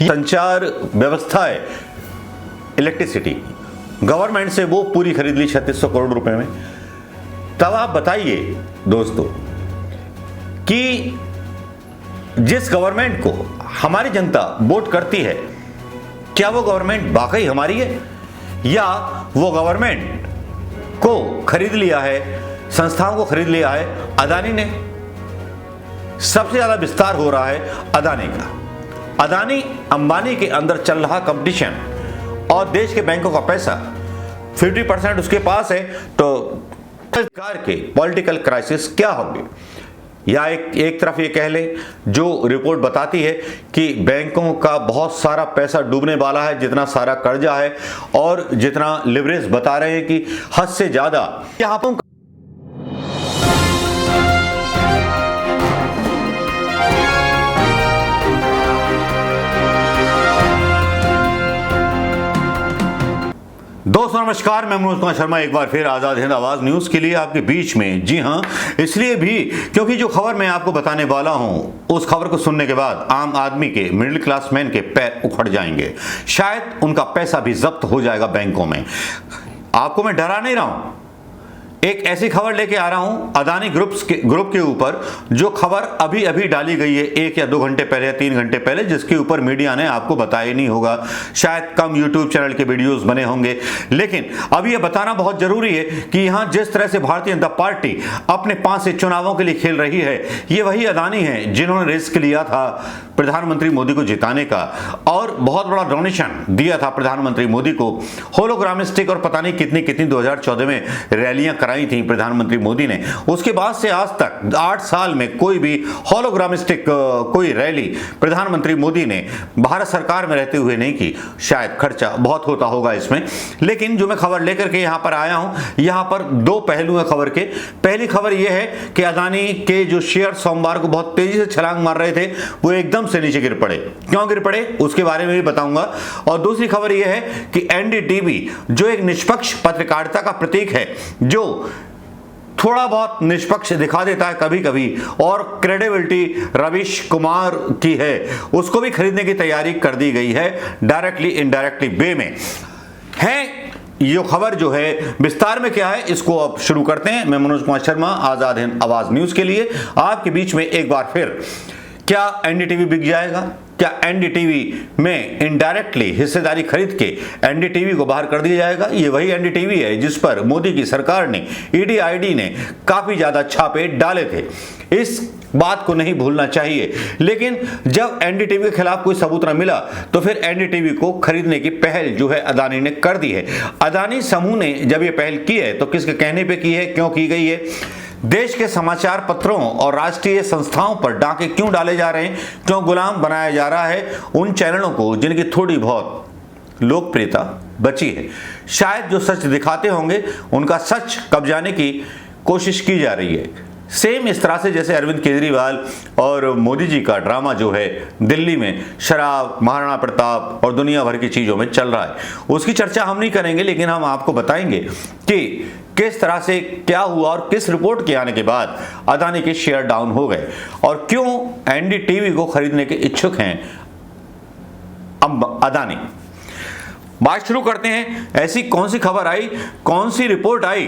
संचार व्यवस्था है, इलेक्ट्रिसिटी गवर्नमेंट से वो पूरी खरीद ली 3600 करोड़ रुपए में। तब आप बताइए दोस्तों कि जिस गवर्नमेंट को हमारी जनता वोट करती है, क्या वो गवर्नमेंट वाकई हमारी है या वो गवर्नमेंट को खरीद लिया है, संस्थाओं को खरीद लिया है अदानी ने। सबसे ज्यादा विस्तार हो रहा है अदानी का। अदानी अंबानी के अंदर चल रहा कंपटीशन और देश के बैंकों का पैसा 50% उसके पास है, तो सरकार के पॉलिटिकल क्राइसिस क्या होंगे। या एक तरफ ये कह लें, जो रिपोर्ट बताती है कि बैंकों का बहुत सारा पैसा डूबने वाला है, जितना सारा कर्जा है और जितना लिवरेज बता रहे हैं कि हद से ज्यादा। यहाँ पर दोस्तों नमस्कार, मैं मनोज कुमार शर्मा एक बार फिर आजाद हिंद आवाज न्यूज के लिए आपके बीच में। जी हां, इसलिए भी क्योंकि जो खबर मैं आपको बताने वाला हूं, उस खबर को सुनने के बाद आम आदमी के, मिडिल क्लास मैन के पैर उखड़ जाएंगे। शायद उनका पैसा भी जब्त हो जाएगा बैंकों में। आपको मैं डरा नहीं रहा हूं, एक ऐसी खबर लेके आ रहा हूं अदानी ग्रुप के ऊपर, जो खबर अभी अभी डाली गई है 1 या 2 घंटे पहले या 3 घंटे पहले, जिसके ऊपर मीडिया ने आपको बताया नहीं होगा, शायद कम यूट्यूब चैनल के वीडियोस बने होंगे। लेकिन अब यह बताना बहुत जरूरी है कि यहां जिस तरह से भारतीय जनता पार्टी अपने 5 से चुनावों के लिए खेल रही है, ये वही अदानी है जिन्होंने रिस्क लिया था प्रधानमंत्री मोदी को जिताने का और बहुत बड़ा डोनेशन दिया था प्रधानमंत्री मोदी को। होलोग्रामिस्टिक और पता नहीं कितनी 2014 में रैलियां कराई थी प्रधानमंत्री मोदी ने। उसके बाद से आज तक 8 साल में कोई भी होलोग्रामिस्टिक कोई रैली प्रधानमंत्री मोदी ने भारत सरकार में रहते हुए नहीं की। शायद खर्चा बहुत होता होगा इसमें, लेकिन जो मैं खबर लेकर के यहां पर आया हूं, यहां पर 2 पहलू है खबर के। पहली खबर यह है कि अदानी के जो शेयर सोमवार को बहुत तेजी से छलांग मार रहे थे, वो एकदम से नीचे गिर पड़े। क्यों गिर पड़े उसके बारे में भी बताऊंगा। और दूसरी खबर यह है कि एनडीटीवी जो एक निष्पक्ष पत्रकारिता का प्रतीक है, जो थोड़ा बहुत निष्पक्ष दिखा देता है कभी कभी और क्रेडिबिलिटी रवीश कुमार की है, उसको भी खरीदने की तैयारी कर दी गई है डायरेक्टली इनडायरेक्टली वे में है। ये खबर जो है विस्तार में क्या है, इसको अब शुरू करते हैं। मैं मनोज कुमार शर्मा आजाद हिंद आवाज न्यूज के लिए आपके बीच में एक बार फिर। क्या एनडीटीवी बिक जाएगा? क्या एनडीटीवी में इनडायरेक्टली हिस्सेदारी खरीद के एनडीटीवी को बाहर कर दिया जाएगा? ये वही एनडीटीवी है जिस पर मोदी की सरकार ने, ईडी आईडी ने काफी ज्यादा छापे डाले थे। इस बात को नहीं भूलना चाहिए। लेकिन जब एनडीटीवी के खिलाफ कोई सबूत न मिला, तो फिर एनडीटीवी को खरीदने की पहल जो है अदानी ने कर दी है। अदानी समूह ने जब ये पहल की है, तो किसके कहने पे की है, क्यों की गई है? देश के समाचार पत्रों और राष्ट्रीय संस्थाओं पर डाके क्यों डाले जा रहे हैं, क्यों गुलाम बनाया जा रहा है उन चैनलों को जिनकी थोड़ी बहुत लोकप्रियता बची है। शायद जो सच दिखाते होंगे उनका सच कब्जाने की कोशिश की जा रही है। सेम इस तरह से जैसे अरविंद केजरीवाल और मोदी जी का ड्रामा जो है दिल्ली में शराब, महाराणा प्रताप और दुनिया भर की चीजों में चल रहा है, उसकी चर्चा हम नहीं करेंगे, लेकिन हम आपको बताएंगे कि किस तरह से क्या हुआ और किस रिपोर्ट के आने के बाद अदानी के शेयर डाउन हो गए और क्यों एनडीटीवी को खरीदने के इच्छुक हैं अदानी। बात शुरू करते हैं। ऐसी कौन सी खबर आई, कौन सी रिपोर्ट आई?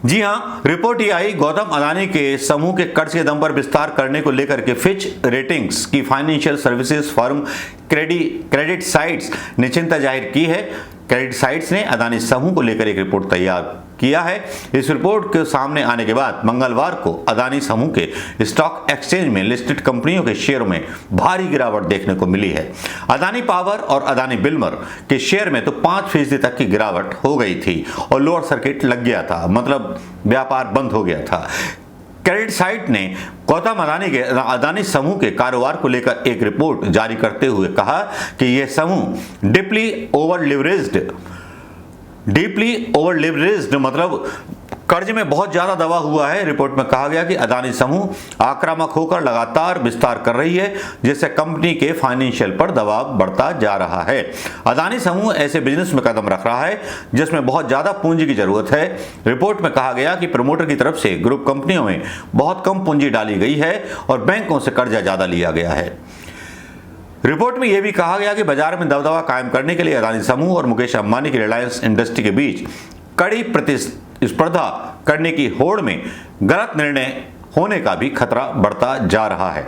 जी हां, रिपोर्ट ये आई, गौतम अदानी के समूह के कर्ज के दम पर विस्तार करने को लेकर के फिच रेटिंग्स की financial services firm credit sites ने चिंता जाहिर की है। क्रेडिट साइट्स ने अदानी समूह को लेकर एक रिपोर्ट तैयार किया है। इस रिपोर्ट के सामने आने के बाद मंगलवार को अदानी समूह के स्टॉक एक्सचेंज में लिस्टेड कंपनियों के शेयरों में भारी गिरावट देखने को मिली है। अदानी पावर और अदानी बिल्मर के शेयर में तो 5% तक की गिरावट हो गई थी और लोअर सर्किट लग गया था, मतलब व्यापार बंद हो गया था। क्रेडिट साइट ने गौतम अदानी के अदानी समूह के कारोबार को लेकर एक रिपोर्ट जारी करते हुए कहा कि यह समूह डीपली ओवर लिवरेज्ड मतलब कर्ज में बहुत ज्यादा दबा हुआ है। रिपोर्ट में कहा गया कि अदानी समूह आक्रामक होकर लगातार विस्तार कर रही है, जिससे कंपनी के फाइनेंशियल पर दबाव बढ़ता जा रहा है। अदानी समूह ऐसे बिजनेस में कदम रख रहा है जिसमें बहुत ज्यादा पूंजी की जरूरत है। रिपोर्ट में कहा गया कि प्रमोटर की तरफ से ग्रुप कंपनियों में बहुत कम पूंजी डाली गई है और बैंकों से कर्जा ज्यादा लिया गया है। रिपोर्ट में यह भी कहा गया कि बाजार में दबदबा कायम करने के लिए अदानी समूह और मुकेश अंबानी की रिलायंस इंडस्ट्री के बीच कड़ी प्रतिस्पर्धा करने की होड़ में गलत निर्णय होने का भी खतरा बढ़ता जा रहा है।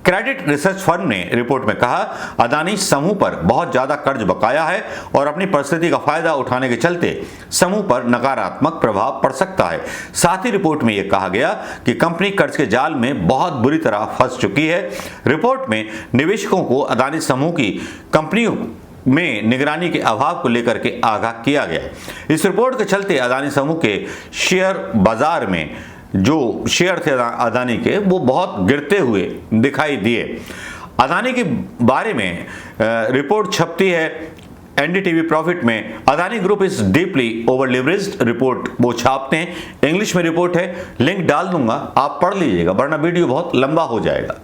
क्रेडिट रिसर्च फर्म ने रिपोर्ट में कहा, अदानी समूह पर बहुत ज्यादा कर्ज बकाया है और अपनी परिस्थिति का फायदा उठाने के चलते समूह पर नकारात्मक प्रभाव पड़ सकता है। साथ ही रिपोर्ट में यह कहा गया कि कंपनी कर्ज के जाल में बहुत बुरी तरह फंस चुकी है। रिपोर्ट में निवेशकों को अदानी समूह की कंपनियों में निगरानी के अभाव को लेकर के आगाह किया गया। इस रिपोर्ट के चलते अदानी समूह के शेयर बाजार में जो शेयर थे अदानी के, वो बहुत गिरते हुए दिखाई दिए। अदानी के बारे में रिपोर्ट छपती है एनडीटीवी प्रॉफिट में, Adani group is deeply over leveraged, report वो छापते हैं। इंग्लिश में रिपोर्ट है, लिंक डाल दूंगा, आप पढ़ लीजिएगा वरना वीडियो बहुत लंबा हो जाएगा।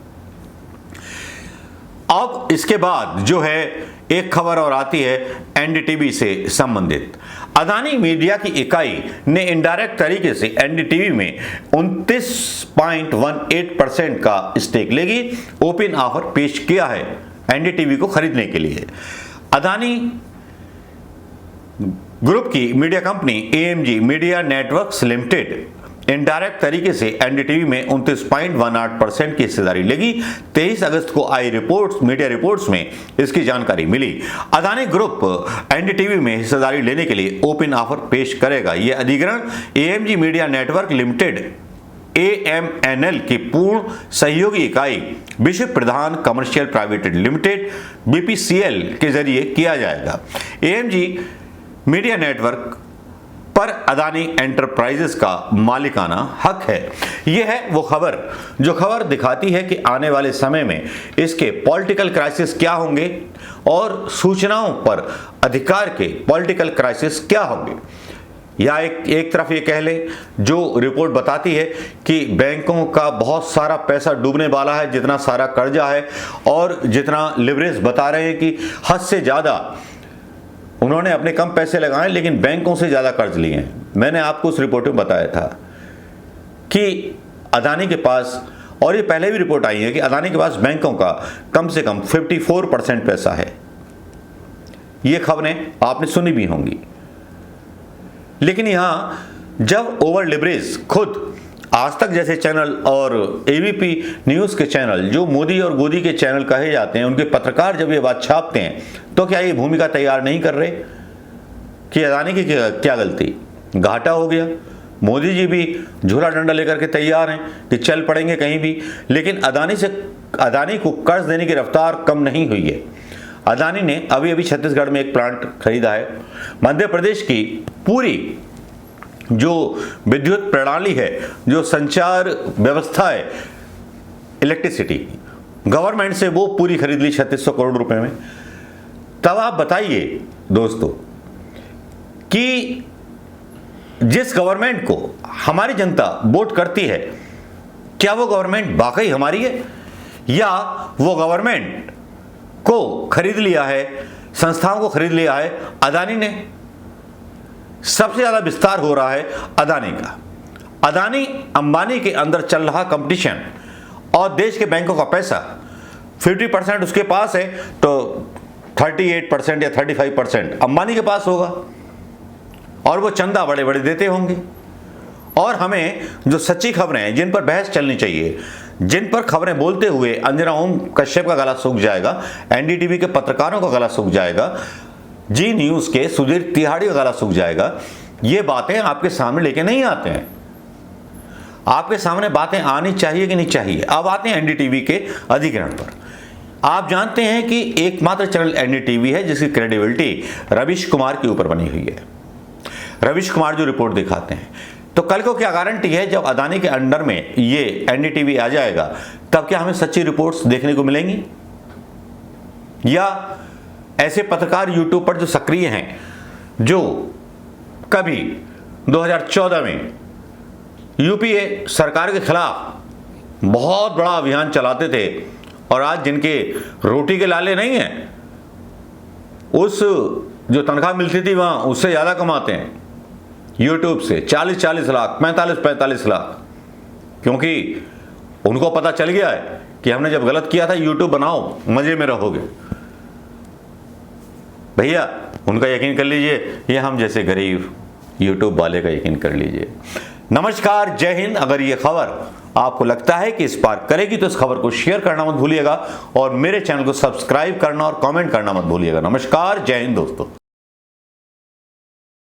अब इसके बाद जो है एक खबर और आती है एनडीटीवी से संबंधित। अदानी मीडिया की इकाई ने इनडायरेक्ट तरीके से एनडीटीवी में 29.18% का स्टेक लेगी। ओपन ऑफर पेश किया है एनडीटीवी को खरीदने के लिए। अदानी ग्रुप की media company AMG media networks limited indirect तरीके से एनडीटीवी में 29.18% की हिस्सेदारी लेगी। 23 अगस्त को आई मीडिया रिपोर्ट्स में इसकी जानकारी मिली। अदानी ग्रुप एनडीटीवी में हिस्सेदारी लेने के लिए ओपन ऑफर पेश करेगा। यह अधिग्रहण AMG media network limited AMNL की पूर्ण सहयोगी इकाई विश्व प्रधान कमर्शियल प्राइवेट लिमिटेड BPCL के जरिए किया जाएगा। AMG मीडिया नेटवर्क पर अदानी एंटरप्राइजेस का मालिकाना हक है। यह है वो खबर जो खबर दिखाती है कि आने वाले समय में इसके पॉलिटिकल क्राइसिस क्या होंगे और सूचनाओं पर अधिकार के पॉलिटिकल क्राइसिस क्या होंगे। या एक तरफ ये कह लें, जो रिपोर्ट बताती है कि बैंकों का बहुत सारा पैसा डूबने वाला है, जितना सारा कर्जा है और जितना लिवरेज बता रहे हैं कि हद से ज़्यादा उन्होंने अपने कम पैसे लगाए लेकिन बैंकों से ज़्यादा कर्ज लिए हैं। मैंने आपको उस रिपोर्ट में बताया था कि अदानी के पास, और ये पहले भी रिपोर्ट आई है कि अदानी के पास बैंकों का कम से कम 54% पैसा है। ये खबरें आपने सुनी भी होंगी। लेकिन यहां जब ओवर लिवरेज खुद आज तक जैसे चैनल और एबीपी न्यूज़ के चैनल, जो मोदी और गोदी के चैनल कहे जाते हैं, उनके पत्रकार जब ये बात छापते हैं तो क्या ये भूमिका तैयार नहीं कर रहे कि अदानी की क्या गलती, घाटा हो गया। मोदी जी भी झूला डंडा लेकर के तैयार हैं कि चल पड़ेंगे कहीं भी, लेकिन अदानी को कर्ज देने की रफ्तार कम नहीं हुई है। अदानी ने अभी अभी छत्तीसगढ़ में एक प्लांट खरीदा है। मध्य प्रदेश की पूरी जो विद्युत प्रणाली है, जो संचार व्यवस्था है इलेक्ट्रिसिटी, गवर्नमेंट से वो पूरी खरीद ली 3600 करोड़ रुपए में। तब आप बताइए दोस्तों कि जिस गवर्नमेंट को हमारी जनता वोट करती है, क्या वो गवर्नमेंट वाकई हमारी है या वो गवर्नमेंट को खरीद लिया है, संस्थाओं को खरीद लिया है अदानी ने। सबसे ज्यादा विस्तार हो रहा है अदानी का। अदानी अंबानी के अंदर चल रहा कंपटीशन और देश के बैंकों का पैसा 50% उसके पास है तो 38% या 35% अंबानी के पास होगा और वो चंदा बड़े बड़े देते होंगे। और हमें जो सच्ची खबरें हैं, जिन पर बहस चलनी चाहिए, जिन पर खबरें बोलते हुए अंजना ओम कश्यप का गला सूख जाएगा, एनडीटीवी के पत्रकारों का गला सूख जाएगा, जी न्यूज़ के सुधीर तिहाड़ी का गला सूख जाएगा, ये बातें आपके सामने लेके नहीं आते हैं। आपके सामने बातें आनी चाहिए कि नहीं चाहिए। अब आते हैं एनडीटीवी के अधिग्रहण पर। आप जानते हैं कि एकमात्र चैनल एनडीटीवी है जिसकी क्रेडिबिलिटी रवीश कुमार के ऊपर बनी हुई है। रवीश कुमार जो रिपोर्ट दिखाते हैं, तो कल को क्या गारंटी है जब अदानी के अंडर में ये एनडीटीवी आ जाएगा, तब क्या हमें सच्ची रिपोर्ट्स देखने को मिलेंगी? या ऐसे पत्रकार यूट्यूब पर जो सक्रिय हैं, जो कभी 2014 में यूपीए सरकार के खिलाफ बहुत बड़ा अभियान चलाते थे और आज जिनके रोटी के लाले नहीं हैं, उस जो तनख्वाह मिलती थी वहां उससे ज्यादा कमाते हैं यूट्यूब से 40-40 लाख, 45-45 लाख, क्योंकि उनको पता चल गया है कि हमने जब गलत किया था यूट्यूब बनाओ, मजे में रहोगे। भैया उनका यकीन कर लीजिए, ये हम जैसे गरीब यूट्यूब वाले का यकीन कर लीजिए। नमस्कार, जय हिंद। अगर ये खबर आपको लगता है कि स्पार्क करेगी तो इस खबर को शेयर करना मत भूलिएगा और मेरे चैनल को सब्सक्राइब करना और कमेंट करना मत भूलिएगा। नमस्कार, जय हिंद दोस्तों।